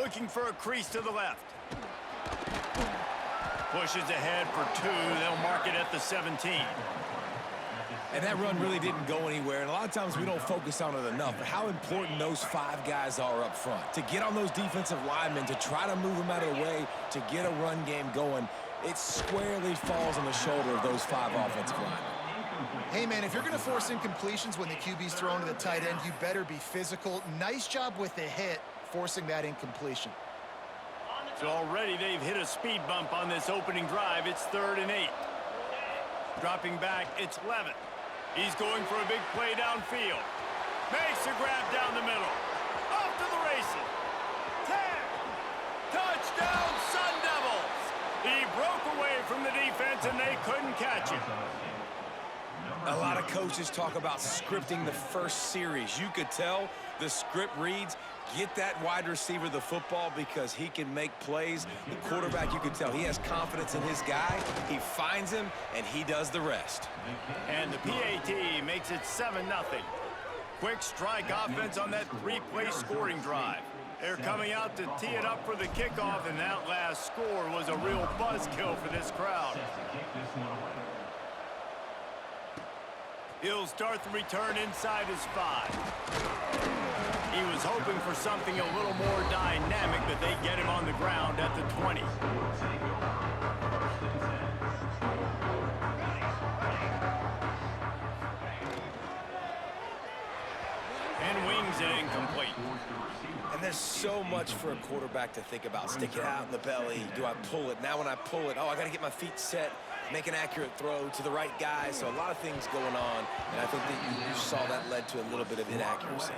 looking for a crease to the left. Pushes ahead for 2. They'll mark it at the 17. And that run really didn't go anywhere, and a lot of times we don't focus on it enough, but how important those 5 guys are up front. To get on those defensive linemen, to try to move them out of the way, to get a run game going, it squarely falls on the shoulder of those 5 offensive linemen. Hey, man, if you're going to force incompletions when the QB's thrown to the tight end, you better be physical. Nice job with the hit, forcing that incompletion. So already they've hit a speed bump on this opening drive. It's 3rd and 8. Dropping back, it's Levitt. He's going for a big play downfield. Makes a grab down the middle. Off to the races. 10. Touchdown, Sun Devils. He broke away from the defense, and they couldn't catch him. A lot of coaches talk about scripting the first series. You could tell the script reads, get that wide receiver the football because he can make plays. The quarterback, you can tell, he has confidence in his guy. He finds him, and he does the rest. And the PAT makes it 7-0. Quick strike offense on that 3-play scoring drive. They're coming out to tee it up for the kickoff, and that last score was a real buzzkill for this crowd. He'll start the return inside his 5. He was hoping for something a little more dynamic, but they get him on the ground at the 20. And wings it incomplete. And there's so much for a quarterback to think about. Stick it out in the belly. Do I pull it? Now when I pull it, oh, I got to get my feet set. Make an accurate throw to the right guy. So a lot of things going on, and I think that you saw that led to a little bit of inaccuracy.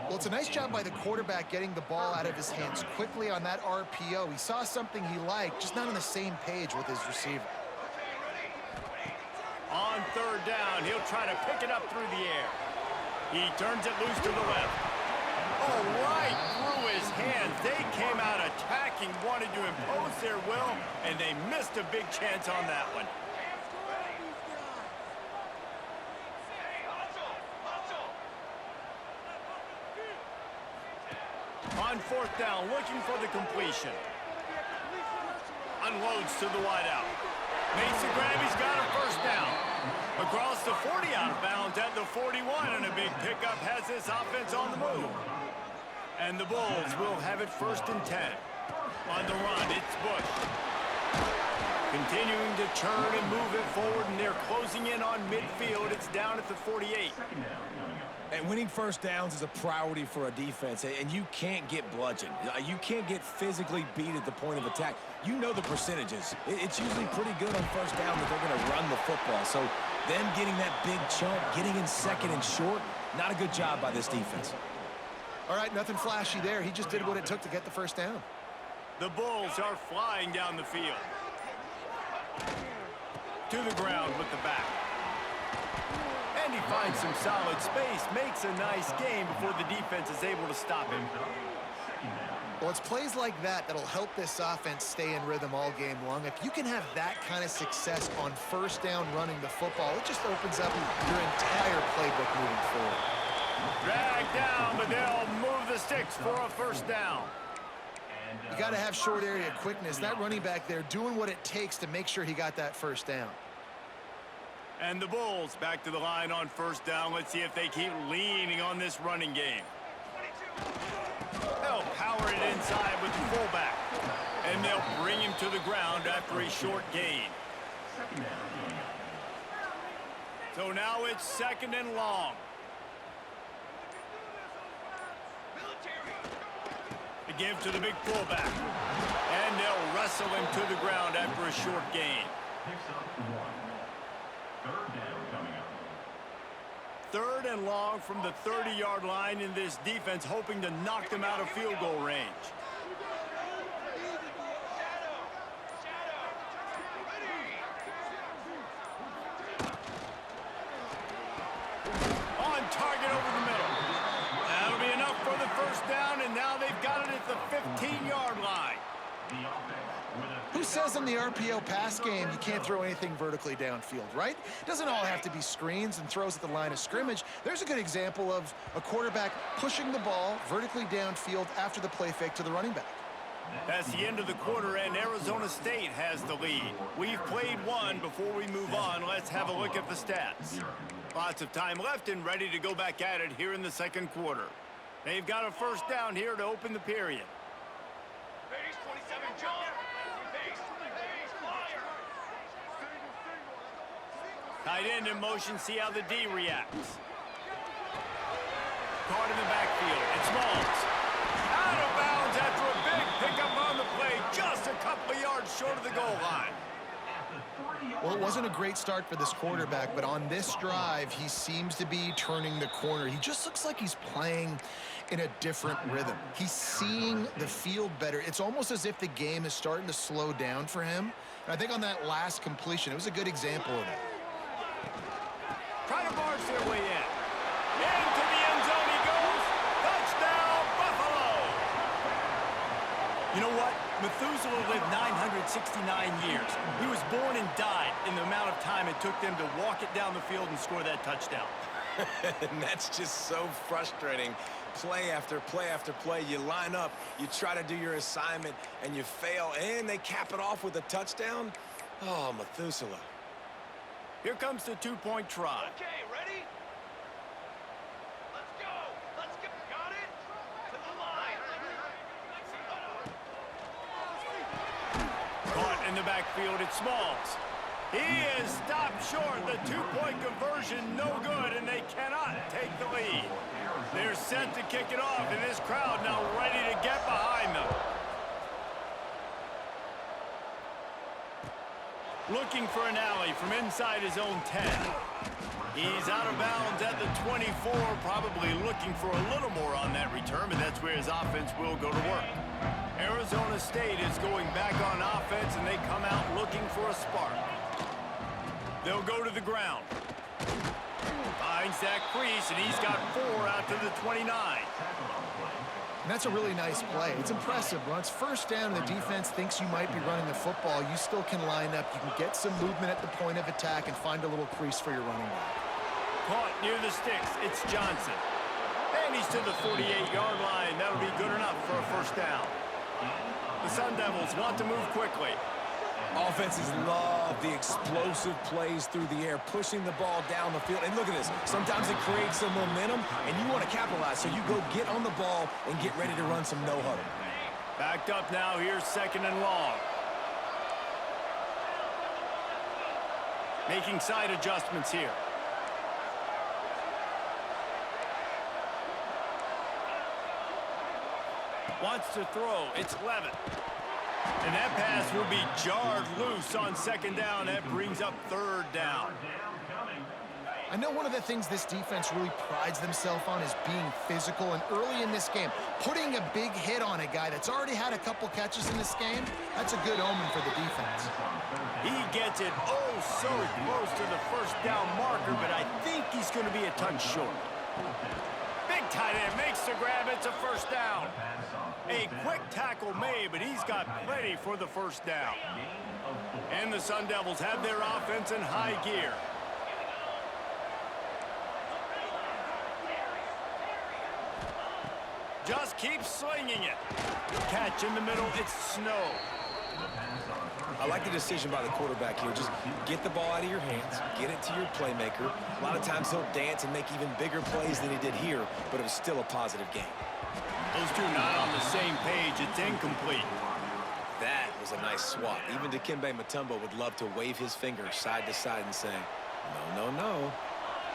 Well, it's a nice job by the quarterback getting the ball out of his hands quickly on that RPO. He saw something he liked, just not on the same page with his receiver. On 3rd down, he'll try to pick it up through the air. He turns it loose to the left. Oh, right through his hands. They came out attacking, wanted to impose their will, and they missed a big chance on that one. On 4th down, looking for the completion. Unloads to the wideout. Makes a grab, he's got a 1st down. Across the 40 out of bounds at the 41, and a big pickup has this offense on the move. And the Bulls will have it 1st and 10. On the run, it's Bush. Continuing to churn and move it forward, and they're closing in on midfield. It's down at the 48. And winning 1st downs is a priority for a defense, and you can't get bludgeoned. You can't get physically beat at the point of attack. You know the percentages. It's usually pretty good on 1st down that they're going to run the football. So them getting that big chunk, getting in 2nd and short, not a good job by this defense. All right, nothing flashy there. He just did what it took to get the 1st down. The Bulls are flying down the field. To the ground with the back. And he finds some solid space, makes a nice game before the defense is able to stop him. Well, it's plays like that that'll help this offense stay in rhythm all game long. If you can have that kind of success on 1st down running the football, it just opens up your entire playbook moving forward. Drag down, but they'll move the sticks for a 1st down. You got to have short area quickness. That running back there doing what it takes to make sure he got that 1st down. And the Bulls back to the line on 1st down. Let's see if they keep leaning on this running game. They'll power it inside with the fullback. And they'll bring him to the ground after a short gain. So now it's 2nd and long. The give to the big fullback. And they'll wrestle him to the ground after a short gain. 3rd and long from the 30-yard line, in this defense hoping to knock them out of field goal range. On target over the middle. That'll be enough for the 1st down, and now they've got it at the 15-yard line. Who who says in the RPO pass game you can't throw anything vertically downfield, right? It doesn't all have to be screens and throws at the line of scrimmage. There's a good example of a quarterback pushing the ball vertically downfield after the play fake to the running back. That's the end of the quarter, and Arizona State has the lead. We've played one. Before we move on, let's have a look at the stats. Lots of time left and ready to go back at it here in the second quarter. They've got a first down here to open the period. Base 27, John. Base, fire. Tight end in motion, see how the D reacts. Caught in the backfield. It's Smalls. Out of bounds after a big pickup on the play, just a couple of yards short of the goal line. Well, it wasn't a great start for this quarterback, but on this drive, he seems to be turning the corner. He just looks like he's playing in a different rhythm. He's seeing the field better. It's almost as if the game is starting to slow down for him. And I think on that last completion, it was a good example of that. Trying to barge their way in. Into the end zone he goes. Touchdown, Buffalo! You know what? Methuselah lived 969 years. He was born and died in the amount of time it took them to walk it down the field and score that touchdown. And that's just so frustrating. Play after play after play, you line up, you try to do your assignment, and you fail, and they cap it off with a touchdown? Oh, Methuselah. Here comes the two-point try. Okay, ready? Let's go. Let's get, got it? To the line. Caught in the backfield, it's Smalls. He is stopped short. The two-point conversion, no good, and they cannot take the lead. They're set to kick it off, and this crowd now ready to get behind them. Looking for an alley from inside his own 10. He's out of bounds at the 24, probably looking for a little more on that return, but that's where his offense will go to work. Arizona State is going back on offense, and they come out looking for a spark. They'll go to the ground. Finds that crease, and he's got 4 out to the 29. And that's a really nice play. It's impressive. When it's first down and the defense thinks you might be running the football, you still can line up. You can get some movement at the point of attack and find a little crease for your running back. Caught near the sticks. It's Johnson. And he's to the 48-yard line. That'll be good enough for a first down. The Sun Devils want to move quickly. Offenses love the explosive plays through the air, pushing the ball down the field. And look at this. Sometimes it creates some momentum, and you want to capitalize. So you go get on the ball and get ready to run some no-huddle. Backed up now. Here's second and long. Making side adjustments here. Wants to throw. It's Levitt. And that pass will be jarred loose on second down. That brings up third down. I know one of the things this defense really prides themselves on is being physical. And early in this game, putting a big hit on a guy that's already had a couple catches in this game, that's a good omen for the defense. He gets it oh so close to the first down marker, but I think he's going to be a touch short. Big tight end makes the grab. It's a first down. A quick tackle made, but he's got plenty for the first down. And the Sun Devils have their offense in high gear. Just keep slinging it. Catch in the middle. It's Snow. I like the decision by the quarterback here. Just get the ball out of your hands, get it to your playmaker. A lot of times he'll dance and make even bigger plays than he did here, but it was still a positive game. Those two not on the same page. It's incomplete. That was a nice swat. Even Dikembe Mutombo would love to wave his finger side to side and say, no, no, no.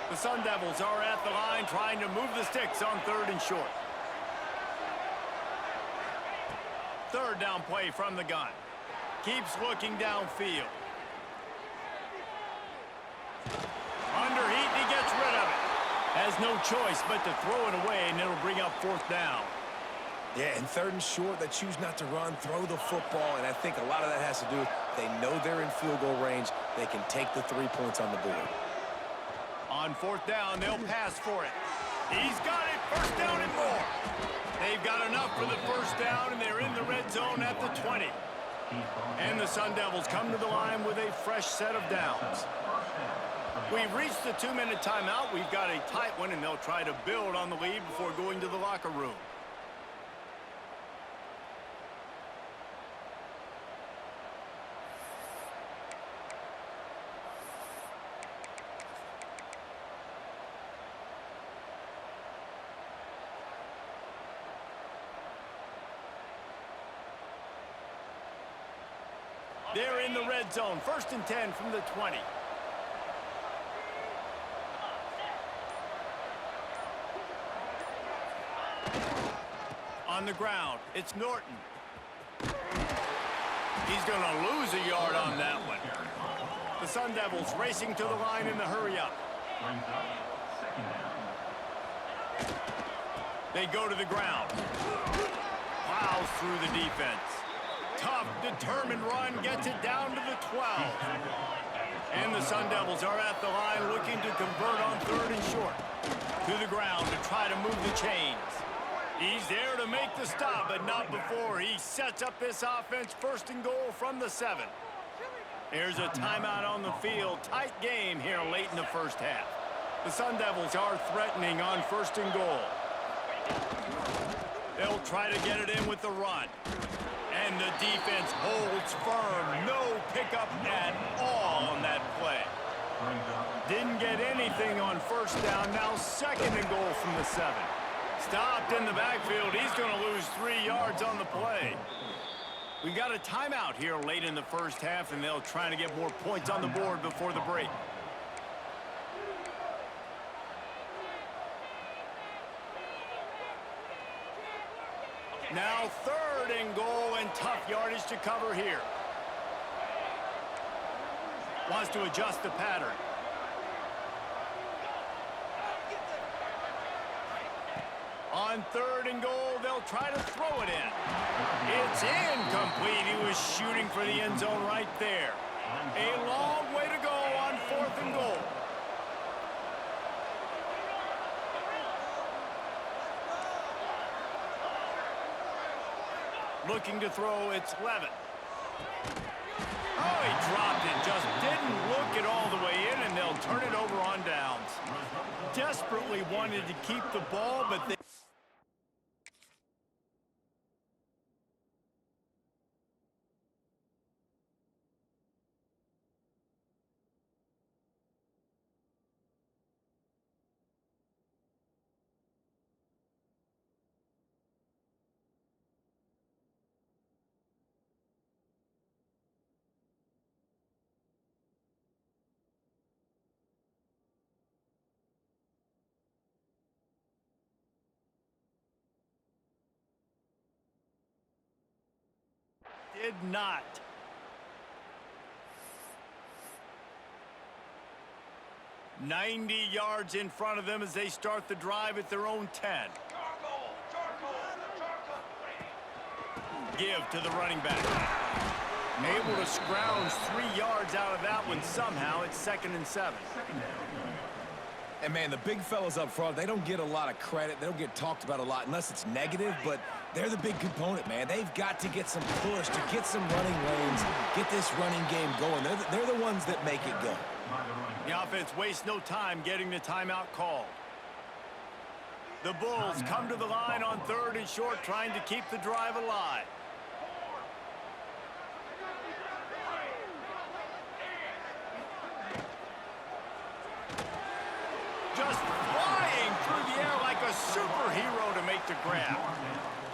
The Sun Devils are at the line trying to move the sticks on third and short. Third down play from the gun. Keeps looking downfield. Under heat, he gets rid of it. Has no choice but to throw it away, and it'll bring up fourth down. Yeah, and third and short, they choose not to run, throw the football, and I think a lot of that has to do with they know they're in field goal range. They can take the 3 points on the board. On fourth down, they'll pass for it. He's got it. First down and more. They've got enough for the first down, and they're in the red zone at the 20. And the Sun Devils come to the line with a fresh set of downs. We've reached the 2-minute timeout. We've got a tight one, and they'll try to build on the lead before going to the locker room. They're in the red zone. 1st and 10 from the 20. On the ground, it's Norton. He's going to lose a yard on that one. The Sun Devils racing to the line in the hurry-up. They go to the ground. Plows through the defense. Tough, determined run gets it down to the 12. And the Sun Devils are at the line looking to convert on 3rd and short. To the ground to try to move the chains. He's there to make the stop, but not before he sets up this offense. 1st and goal from the 7. There's a timeout on the field. Tight game here late in the 1st half. The Sun Devils are threatening on 1st and goal. They'll try to get it in with the run. And the defense holds firm. No pickup at all on that play. Didn't get anything on 1st down. Now 2nd and goal from the 7. Stopped in the backfield. He's going to lose 3 yards on the play. We got a timeout here late in the 1st half, and they'll try to get more points on the board before the break. Now 3rd and goal, and tough yardage to cover here. Wants to adjust the pattern. On 3rd and goal, they'll try to throw it in. It's incomplete. He was shooting for the end zone right there. A long way to go on 4th and goal. Looking to throw, it's Levitt. Oh, he dropped it. Just didn't look it all the way in, and they'll turn it over on downs. Desperately wanted to keep the ball, but they... Did not. "90 yards in front of them as they start the drive at their own 10. Give to the running back. Able to scrounge 3 yards out of that one somehow. It's 2nd and 7. And, man, the big fellas up front, they don't get a lot of credit. They don't get talked about a lot unless it's negative, but they're the big component, man. They've got to get some push, to get some running lanes, get this running game going. They're the ones that make it go. The offense wastes no time getting the timeout called. The Bulls come to the line on 3rd and short, trying to keep the drive alive. Just flying through the air like a superhero to make the grab.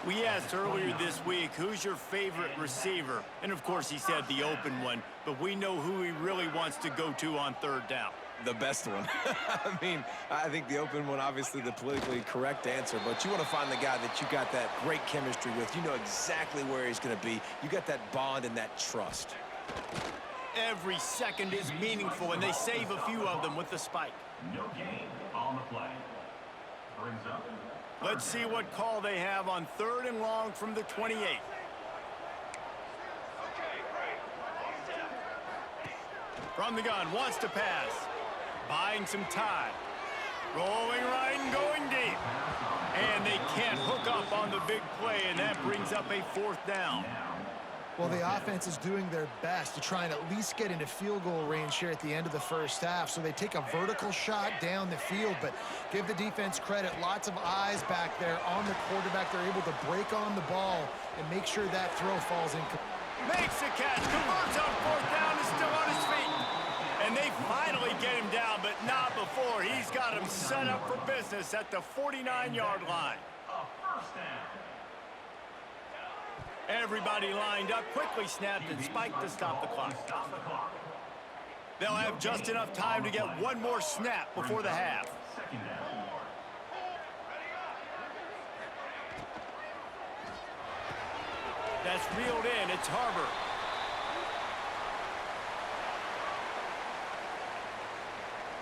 We asked earlier this week, who's your favorite receiver? And, of course, he said the open one, but we know who he really wants to go to on 3rd down. The best one. I mean, I think the open one, obviously the politically correct answer, but you want to find the guy that you got that great chemistry with. You know exactly where he's going to be. You got that bond and that trust. Every second is meaningful, and they save a few of them with the spike. No gain on the play. Brings up. Let's see what call they have on 3rd and long from the 28. From the gun, wants to pass. Buying some time. Rolling right and going deep. And they can't hook up on the big play, and that brings up a 4th down. Well, the offense is doing their best to try and at least get into field goal range here at the end of the first half. So they take a vertical shot down the field, but give the defense credit. Lots of eyes back there on the quarterback. They're able to break on the ball and make sure that throw falls in. Makes the catch, converts on fourth down, is still on his feet. And they finally get him down, but not before. He's got him set up for business at the 49-yard line. A first down. Everybody lined up, quickly snapped and spiked to stop the clock. They'll have just enough time to get one more snap before the half. Second down. That's reeled in. It's Harbor.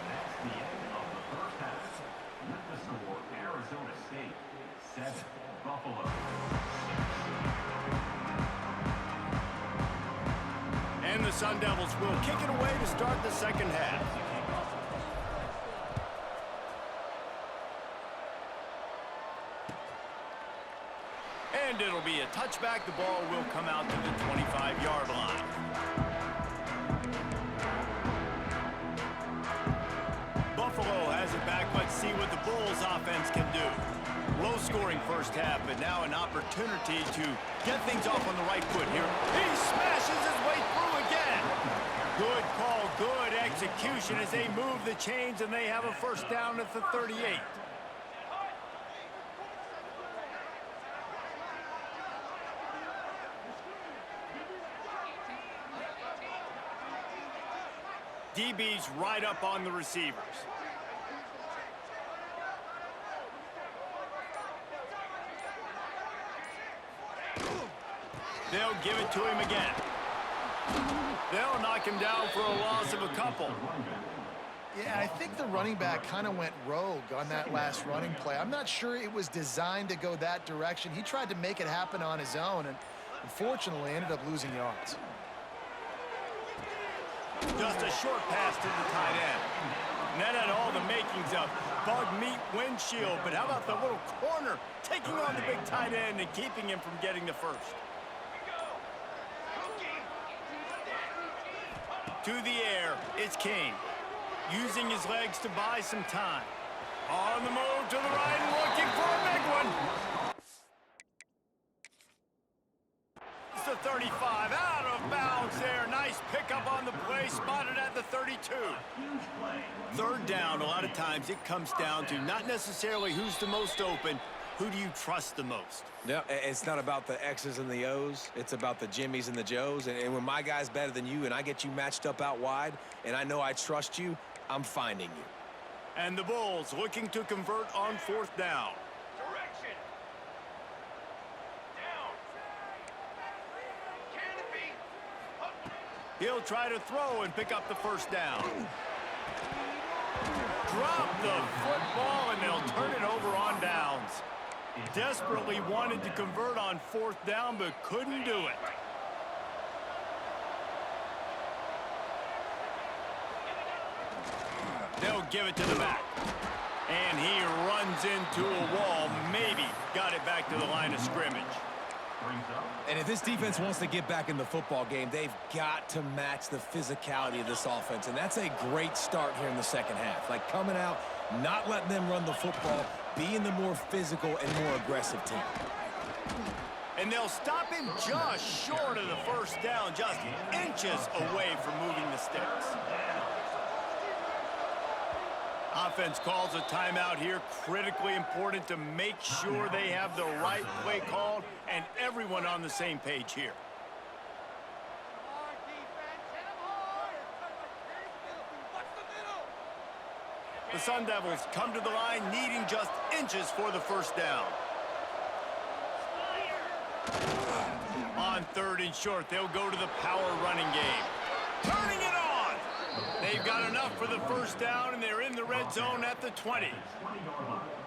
That's the end of the first half. With the score, Arizona State 7, Buffalo 6. And the Sun Devils will kick it away to start the second half. And it'll be a touchback. The ball will come out to the 25-yard line. Buffalo has it back. Let's see what the Bulls offense can do. Low-scoring first half, but now an opportunity to get things off on the right foot here. He smashes his way through again. Good call, good execution as they move the chains, and they have a first down at the 38. DB's right up on the receivers. They'll give it to him again. They'll knock him down for a loss of a couple. Yeah, I think the running back kind of went rogue on that last running play. I'm not sure it was designed to go that direction. He tried to make it happen on his own and unfortunately ended up losing yards. Just a short pass to the tight end. And that had all the makings of bug meat windshield. But how about the little corner taking on the big tight end and keeping him from getting the first? To the air, it's King. Using his legs to buy some time. On the move to the right and looking for a big one. It's the 35, out of bounds there. Nice pickup on the play, spotted at the 32. Third down, a lot of times it comes down to not necessarily who's the most open, who do you trust the most? No, it's not about the X's and the O's. It's about the Jimmys and the Joes. And when my guy's better than you and I get you matched up out wide and I know I trust you, I'm finding you. And the Bulls looking to convert on fourth down. Direction. Down. Canopy. Up. He'll try to throw and pick up the first down. Drop the football and they'll turn it over on downs. Desperately wanted to convert on fourth down, but couldn't do it. They'll give it to the back. And he runs into a wall. Maybe got it back to the line of scrimmage. And if this defense wants to get back in the football game, they've got to match the physicality of this offense. And that's a great start here in the second half. Like coming out, not letting them run the football, being the more physical and more aggressive team. And they'll stop him just short of the first down, just inches away from moving the sticks. Offense calls a timeout here. Critically important to make sure they have the right play called and everyone on the same page here. The Sun Devils come to the line needing just inches for the first down. On third and short, they'll go to the power running game. Turning it on! They've got enough for the first down, and they're in the red zone at the 20.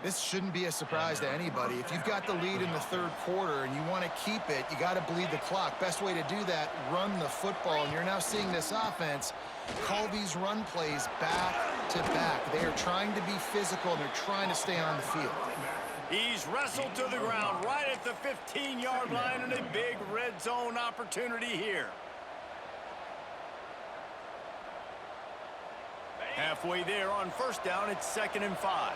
This shouldn't be a surprise to anybody. If you've got the lead in the third quarter and you want to keep it, you got to bleed the clock. Best way to do that, run the football. And you're now seeing this offense call these run plays back to back. They are trying to be physical, and they're trying to stay on the field. He's wrestled to the ground right at the 15-yard line in a big red red zone opportunity here. Halfway there on first down, it's 2nd and 5.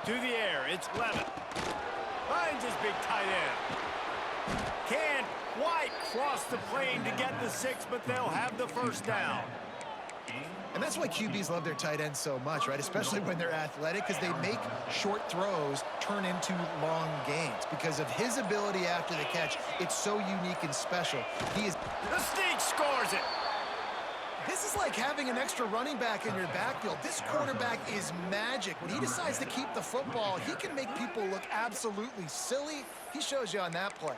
To the air, it's Levin. Finds his big tight end. Can't quite cross the plane to get the 6, but they'll have the first down. And that's why QBs love their tight ends so much, right? Especially when they're athletic, because they make short throws turn into long gains. Because of his ability after the catch, it's so unique and special. The sneak scores it. This is like having an extra running back in your backfield. This quarterback is magic. When he decides to keep the football, he can make people look absolutely silly. He shows you on that play.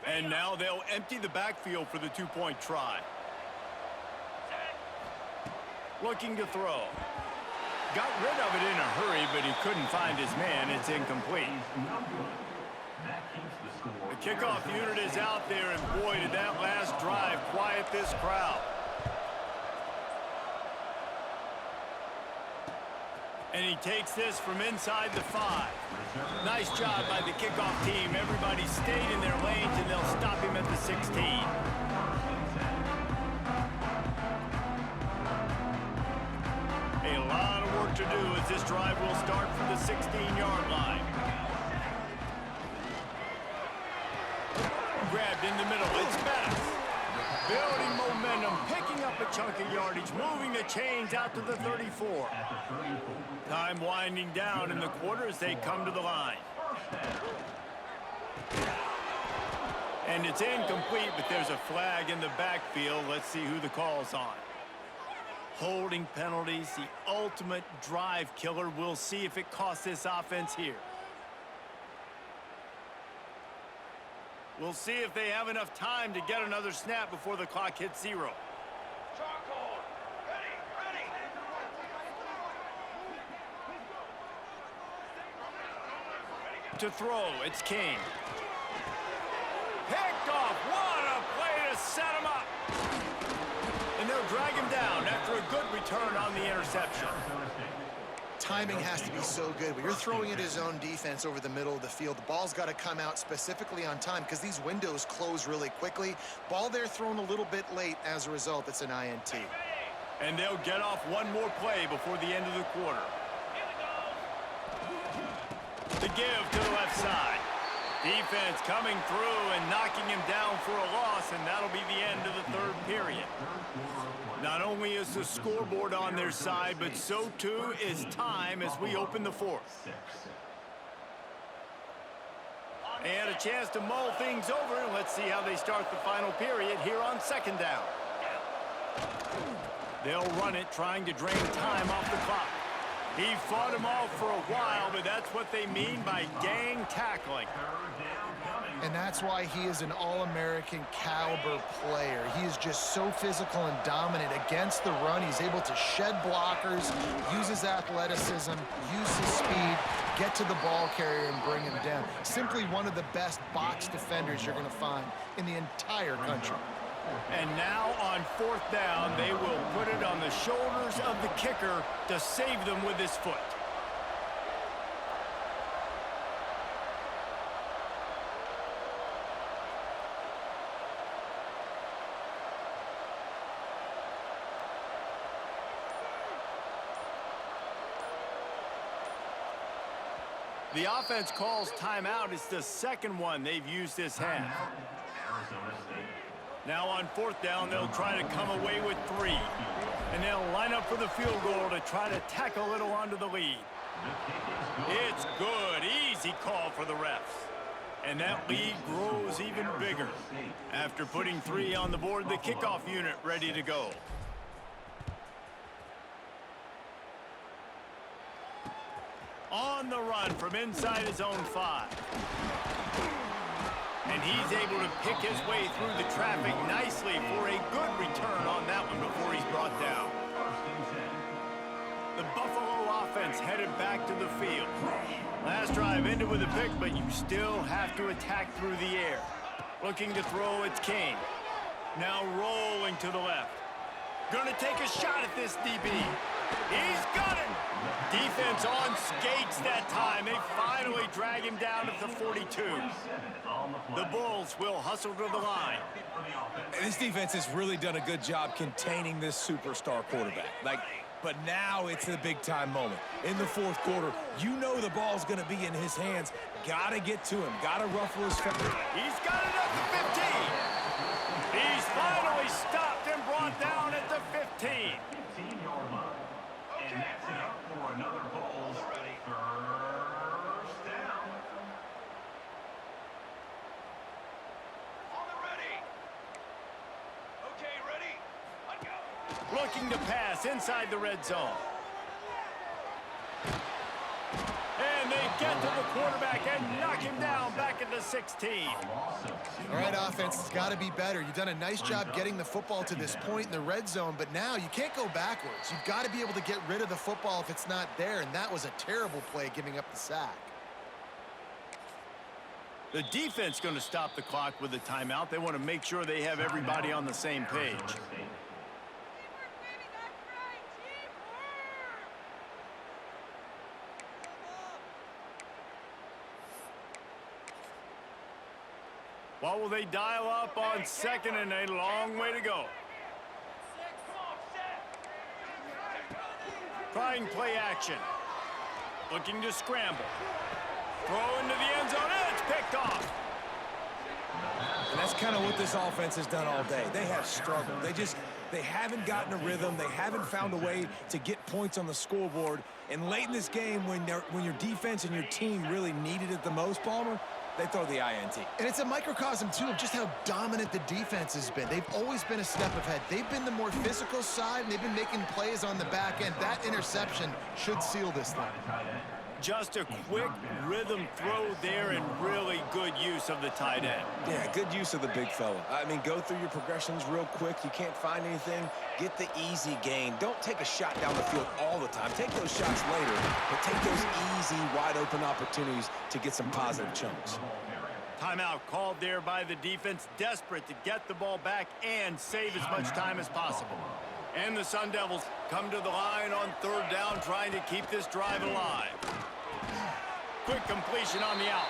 And now they'll empty the backfield for the 2-point try. Looking to throw. Got rid of it in a hurry, but he couldn't find his man. It's incomplete. The kickoff unit is out there, and boy, did that last drive quiet this crowd. And he takes this from inside the 5. Nice job by the kickoff team. Everybody stayed in their lanes, and they'll stop him at the 16. A lot of work to do as this drive will start from the 16-yard line. Grabbed in the middle. It's Bettis. Building momentum, picking up a chunk of yardage, moving the chains out to the 34. Time winding down in the quarter as they come to the line. And it's incomplete, but there's a flag in the backfield. Let's see who the call's on. Holding penalties, the ultimate drive killer. We'll see if it costs this offense here. We'll see if they have enough time to get another snap before the clock hits 0. Charcoal. Ready. To throw, it's King. Picked off. What a play to set him up. And they'll drag him down after a good return on the interception. Timing has to be so good. When you're throwing at his own defense over the middle of the field, the ball's got to come out specifically on time because these windows close really quickly. Ball there thrown a little bit late. As a result, it's an INT. And they'll get off one more play before the end of the quarter. The give to the left side. Defense coming through and knocking him down for a loss, and that'll be the end of the 3rd period. Not only is the scoreboard on their side, but so too is time as we open the 4th. They had a chance to mull things over, and let's see how they start the final period here on 2nd down. They'll run it, trying to drain time off the clock. He fought him off for a while, but that's what they mean by gang tackling. And that's why he is an All-American caliber player. He is just so physical and dominant against the run. He's able to shed blockers, use his athleticism, use his speed, get to the ball carrier and bring him down. Simply one of the best box defenders you're going to find in the entire country. And now on 4th down, they will put it on the shoulders of the kicker to save them with his foot. The offense calls timeout. It's the 2nd one they've used this half. Now on 4th down, they'll try to come away with 3. And they'll line up for the field goal to try to tack a little onto the lead. It's good. Easy call for the refs. And that lead grows even bigger. After putting 3 on the board, the kickoff unit ready to go. On the run from inside his own 5. And he's able to pick his way through the traffic nicely for a good return on that one before he's brought down. The Buffalo offense headed back to the field. Last drive ended with a pick, but you still have to attack through the air. Looking to throw, it's King. Now rolling to the left. Gonna take a shot at this DB. He's got it. Defense on skates that time. They finally drag him down at the 42. The Bulls will hustle to the line. This defense has really done a good job containing this superstar quarterback. But now it's the big-time moment. In the fourth quarter, you know the ball's going to be in his hands. Got to get to him. Got to ruffle his feathers. He's got it at the 15. He's finally stopped and brought down at the 15. 15-yard line. And that's it up for another Bulls first down. On the ready. Okay, ready. Let go. Looking to pass inside the red zone. And they get to the quarterback and knock him down back at the 16. All right, offense, it's got to be better. You've done a nice job getting the football to this point in the red zone, but now you can't go backwards. You've got to be able to get rid of the football if it's not there, and that was a terrible play giving up the sack. The defense going to stop the clock with a timeout. They want to make sure they have everybody on the same page. What will they dial up on second and a long way to go? Trying play action. Looking to scramble. Throw into the end zone, and it's picked off. And that's kind of what this offense has done all day. They have struggled. They haven't gotten a rhythm. They haven't found a way to get points on the scoreboard. And late in this game, when your defense and your team really needed it the most, Palmer, they throw the INT. And it's a microcosm, too, of just how dominant the defense has been. They've always been a step ahead. They've been the more physical side, and they've been making plays on the back end. That interception should seal this thing. Just a quick rhythm throw there and really good use of the tight end. Yeah, good use of the big fella. I mean, go through your progressions real quick. You can't find anything. Get the easy gain. Don't take a shot down the field all the time. Take those shots later, but take those easy, wide-open opportunities to get some positive chunks. Timeout called there by the defense, desperate to get the ball back and save as much time as possible. And the Sun Devils come to the line on third down, trying to keep this drive alive. Quick completion on the out.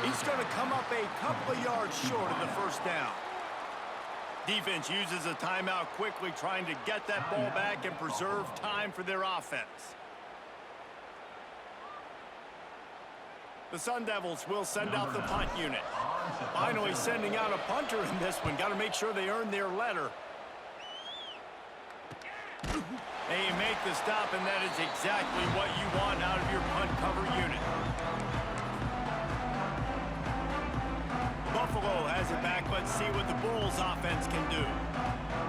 He's going to come up a couple of yards short of the first down. Defense uses a timeout quickly, trying to get that ball back and preserve time for their offense. The Sun Devils will send out the punt unit. Finally sending out a punter in this one. Got to make sure they earn their letter. They make the stop, and that is exactly what you want out of your punt cover unit. Buffalo has it back. Let's see what the Bulls offense can do.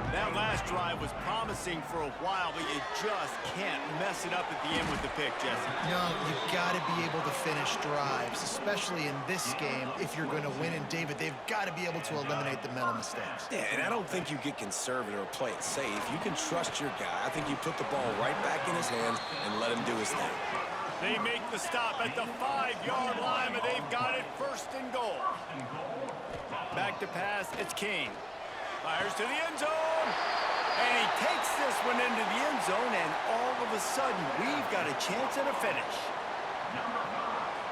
That last drive was promising for a while, but you just can't mess it up at the end with the pick, Jesse. No, you've got to be able to finish drives, especially in this game if you're going to win. And, David, they've got to be able to eliminate the mental mistakes. Yeah, and I don't think you get conservative or play it safe. You can trust your guy. I think you put the ball right back in his hands and let him do his thing. They make the stop at the 5-yard line, but they've got it first and goal. Back to pass, it's King. Fires to the end zone. And he takes this one into the end zone, and all of a sudden, we've got a chance at a finish.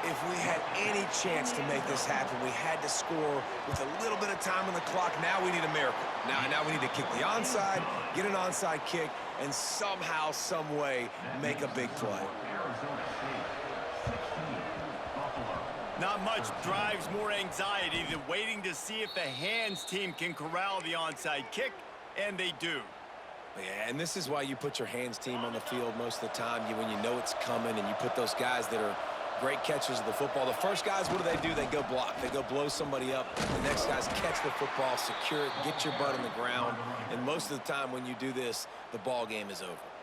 If we had any chance to make this happen, we had to score with a little bit of time on the clock. Now we need a miracle. Now we need to kick the onside, get an onside kick, and somehow, some way, make a big play. Not much drives more anxiety than waiting to see if the hands team can corral the onside kick, and they do. Yeah, and this is why you put your hands team on the field most of the time. When you know it's coming, and you put those guys that are great catchers of the football. The first guys, what do? They go block. They go blow somebody up. The next guys catch the football, secure it, get your butt on the ground. And most of the time when you do this, the ball game is over.